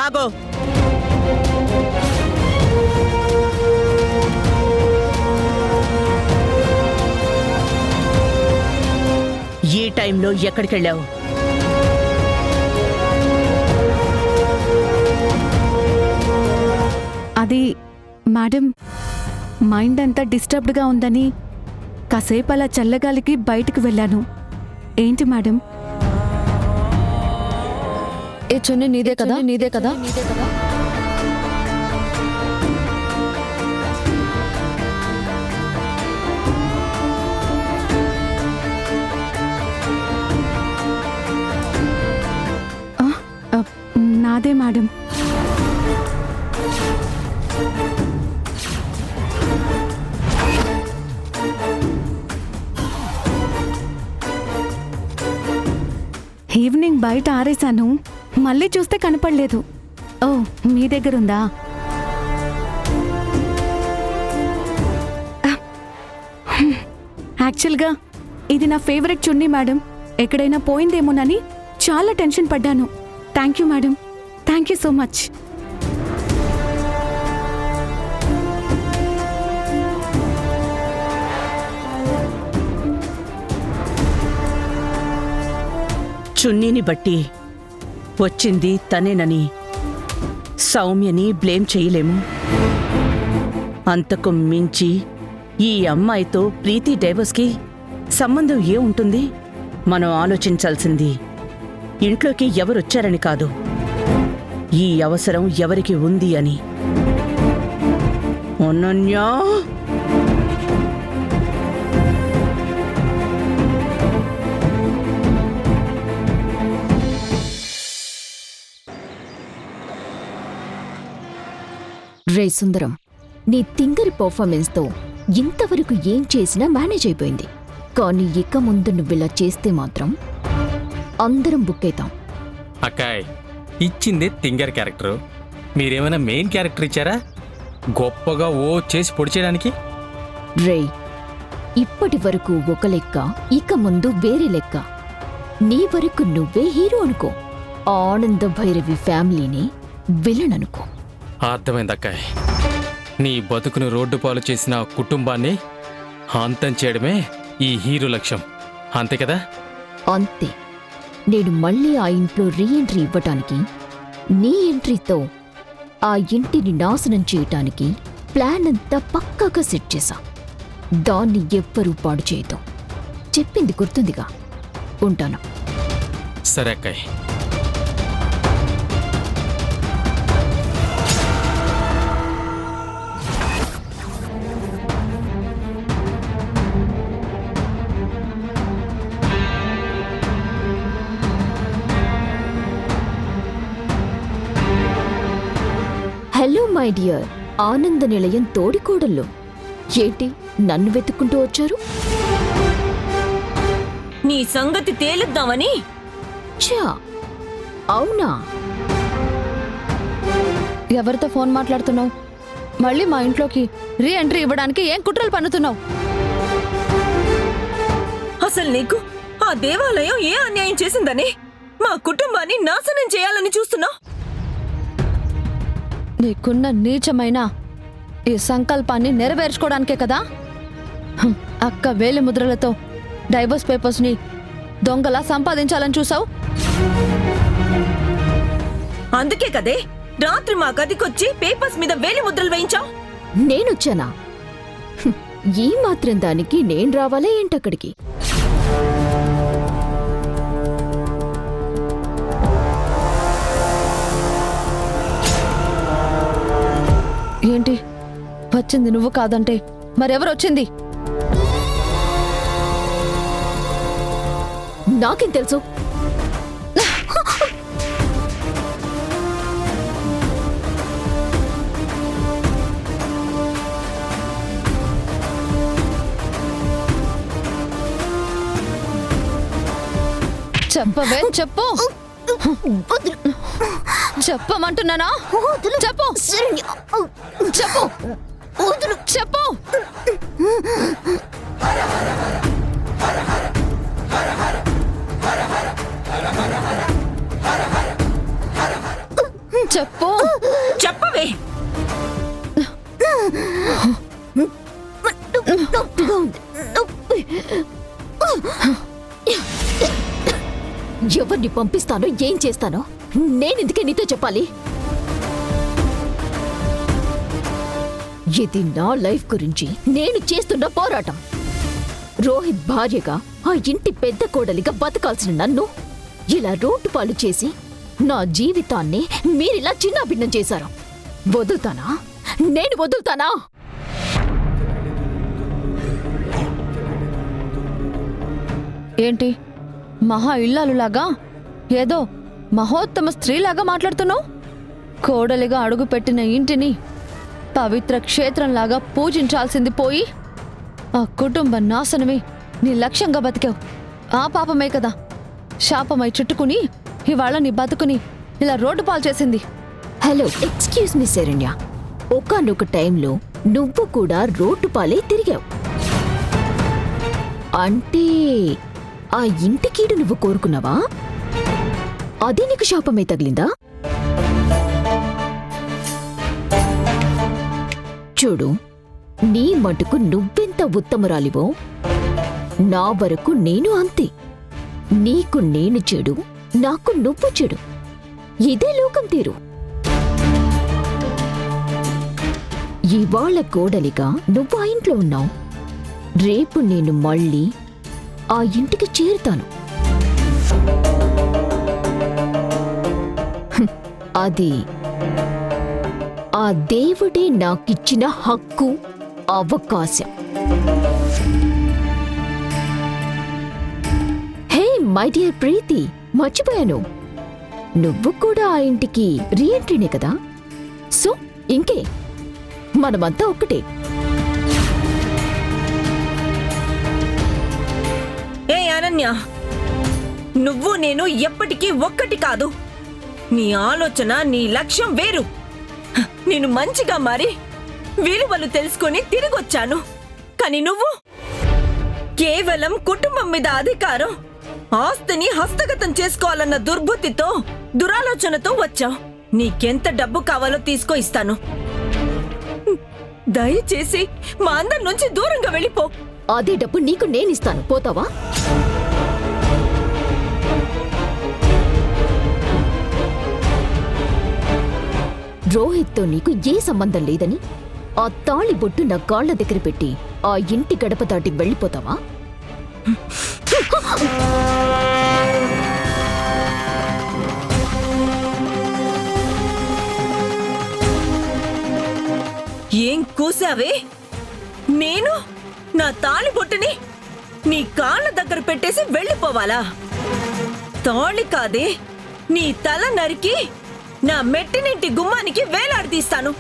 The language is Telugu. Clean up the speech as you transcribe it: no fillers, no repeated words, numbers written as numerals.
ఆగో. ఈ టైంలో ఎక్కడికెళ్ళావు? అది మేడం, మైండ్ అంతా డిస్టర్బ్డ్గా ఉందని కాసేపు అలా చల్లగాలికి బయటికి వెళ్ళాను. ఏంటి మేడం? ఏ చున్నీ నీదే కదా? నీదే కదా? నాదే మేడం. ఈవినింగ్ బయట ఆరేశాను, మళ్ళీ చూస్తే కనపడలేదు. ఓ, మీ దగ్గరుందా? యాక్చువల్గా ఇది నా ఫేవరెట్ చున్నీ మేడం. ఎక్కడైనా పోయిందేమోనని చాలా టెన్షన్ పడ్డాను. Thank you madam, thank you so much. చున్నీని బట్టి వచ్చింది తనేనని సౌమ్యని బ్లేమ్ చేయలేము. అంతకు మించి ఈ అమ్మాయితో ప్రీతి డైవర్స్కి సంబంధం ఏముంటుంది? మనం ఆలోచించాల్సింది ఇంట్లోకి ఎవరొచ్చారని కాదు, ఈ అవసరం ఎవరికి ఉంది అని. అనన్యా, రే సుందరం, నీ తింగరి పర్ఫార్మెన్స్తో ఇంతవరకు ఏం చేసినా మేనేజ్ అయిపోయింది. కానీ ఇక ముందు నువ్విలా చేస్తే మాత్రం అందరం బుక్ అవుతాం. అక్కాయ్, ఇచ్చిందే తింగర్ క్యారెక్టరు. మీరేమైనా మెయిన్ క్యారెక్టర్ ఇచ్చారా గొప్పగా ఓ చేసి పొడి చేయడానికి? రే, ఇప్పటి వరకు ఒక లెక్క, ఇక ముందు వేరే లెక్క. నీ వరకు నువ్వే హీరో అనుకో, ఆనంద భైరవి ఫ్యామిలీని విలన్ అనుకో. అర్థమైంది అక్కాయ్. నీ బతుకును రోడ్డు పాలు చేసిన కుటుంబాన్ని అంతం చేయడమే ఈ హీరో లక్ష్యం, అంతే కదా? అంతే. నేను మళ్ళీ ఆ ఇంట్లో రీఎంట్రీ ఇవ్వటానికి, నీ ఎంట్రీతో ఆ ఇంటిని నాశనం చేయటానికి ప్లాన్ అంతా పక్కాగా సెట్ చేశా. దాన్ని ఎవ్వరూ పాడు చేయదు. చెప్పింది గుర్తుందిగా? ఉంటాను. సరే అక్కాయ్. హలో మై డియర్ ఆనంద నిలయం తోడికోడళ్ళు. ఏంటి నన్ను వెతుక్కుంటూ వచ్చారు? నీ సంగతి తేలుద్దామని. చా, అవునా? ఎవరితో ఫోన్ మాట్లాడుతున్నావు? మళ్ళీ మా ఇంట్లోకి రీ ఎంట్రీ ఇవ్వడానికి ఏం కుట్రలు పన్నుతున్నావు? అసలు నీకు ఆ దేవాలయం ఏ అన్యాయం చేసిందని మా కుటుంబాన్ని నాశనం చేయాలని చూస్తున్నావు? నీకున్న నీచమైన ఈ సంకల్పాన్ని నెరవేర్చుకోవడానికే కదా అక్క వేలి ముద్రలతో డైవర్స్ పేపర్స్ని దొంగలా సంపాదించాలని చూసావు. అందుకే కదే రాత్రి మా గదికొచ్చి పేపర్స్ మీద వేలి ముద్రలు వేయించావు. నేనొచ్చానా? ఈ మాత్రం దానికి నేను రావాలా ఏంటక్కడికి? ఏంటి వచ్చింది నువ్వు కాదంటే మరెవరు వచ్చింది? నాకేం తెలుసు? చెప్పవే, చెప్పు. చెప్పమంటున్నానా? చెప్పు, చెప్పు, చెప్పు. చెప్పు. చెప్పవే. నొప్పిగా ఉంది. నొప్పి. ఎవరిని పంపిస్తానో ఏం చేస్తానో నేనెందుకే నీతో చెప్పాలి? ఇది నా లైఫ్ గురించి నేను చేస్తున్న పోరాటం. రోహిత్ భార్యగా ఆ ఇంటి పెద్ద కోడలిగా బతకాల్సిన నన్ను ఇలా రోడ్డు పాలు చేసి నా జీవితాన్ని మీరిలా చిన్నాభిన్నం చేశారు. వదులుతానా? నేను వదులుతానా? ఏంటి మహా ఇల్లాలులాగా ఏదో మహోత్తమ స్త్రీలాగా మాట్లాడుతున్నావు? కోడలిగా అడుగుపెట్టిన ఇంటిని పవిత్ర క్షేత్రంలాగా పూజించాల్సింది పోయి ఆ కుటుంబ నాశనమే నీ లక్ష్యంగా బతికావు. ఆ పాపమే కదా శాపమై చుట్టుకుని ఇవాళ నీ బతుకుని ఇలా రోడ్డు పాలు చేసింది. Hello, excuse me Saranya. ఒకానొక టైంలో నువ్వు కూడా రోడ్డు పాలే తిరిగావు. అంటే ఆ ఇంటి కీడు నువ్వు కోరుకున్నావా? అది నీకు శాపమే తగిలిందా? చూడు, నీ మటుకు నువ్వెంత ఉత్తమురాలివో నా వరకు నేను అంతే. నీకు నేను చెడు, నాకు నువ్వు చెడు. ఇదే లోకం తీరు. ఇవాళ కోడలిగా నువ్వు ఆ ఇంట్లో ఉన్నావు. రేపు నేను మళ్ళీ ఆ ఇంటికి చేరుతాను. అది ఆ దేవుడే నాకిచ్చిన హక్కు, అవకాశం. హే మై డియర్ ప్రీతి, మర్చిపోయాను. నువ్వు కూడా ఆ ఇంటికి రీఎంట్రీనే కదా. సో ఇంకే మనమంతా ఒక్కటే. ఏ అనన్య, నువ్వు నేను ఎప్పటికీ ఒక్కటి కాదు. నీ ఆలోచన, నీ లక్ష్యం వేరు. నేను మంచిగా మారి విలువలు తెలుసుకొని తిరిగొచ్చాను. కానీ నువ్వు కేవలం కుటుంబం మీద అధికారం, ఆస్తిని హస్తగతం చేసుకోవాలన్న దుర్బుద్ధితో, దురాలోచనతో వచ్చావు. నీకెంత డబ్బు కావాలో తీసుకో, ఇస్తాను. దయచేసి మా అందరి నుంచి దూరంగా వెళ్ళిపో. అదే డబ్బు నీకు నేనిస్తాను, పోతావా? రోహిత్తో నీకు ఏ సంబంధం లేదని ఆ తాళి బొట్టు నా కాళ్ల దగ్గర పెట్టి ఆ ఇంటి గడప దాటి వెళ్ళిపోతావా? ఏం కూసావే? నేను నా తాళి బొట్టుని నీ కాళ్ళ దగ్గర పెట్టేసి వెళ్ళిపోవాలా? తాళి కాదే, నీ తల నరికి నా మెట్టినింటి గుమ్మానికి వేలాడదీస్తాను.